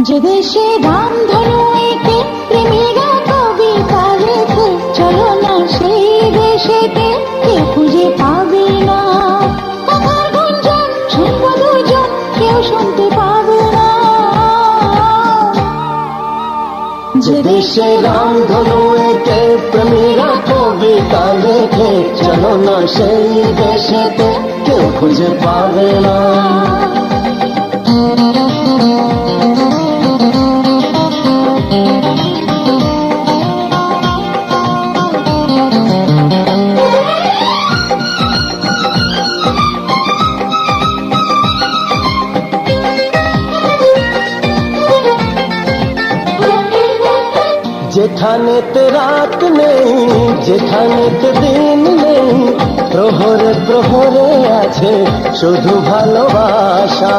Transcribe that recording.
যে দেশে রামধনু এঁকে প্রেমীরা কবিতা লেখে, চলো না সেই দেশেতে কেউ খুঁজে পাবে না। কথার গুঞ্জন শুনবো দুজন, কেউ শুনতে পাবে না। যে দেশে রামধনু এঁকে প্রেমীরা কবিতা লেখে, চলো না সেই দেশেতে কেউ খুঁজে পাবে না। যেখানেতে রাত নেই, যেখানেতে দিন নেই, প্রহরে প্রহরে আছে শুধু ভালোবাসা।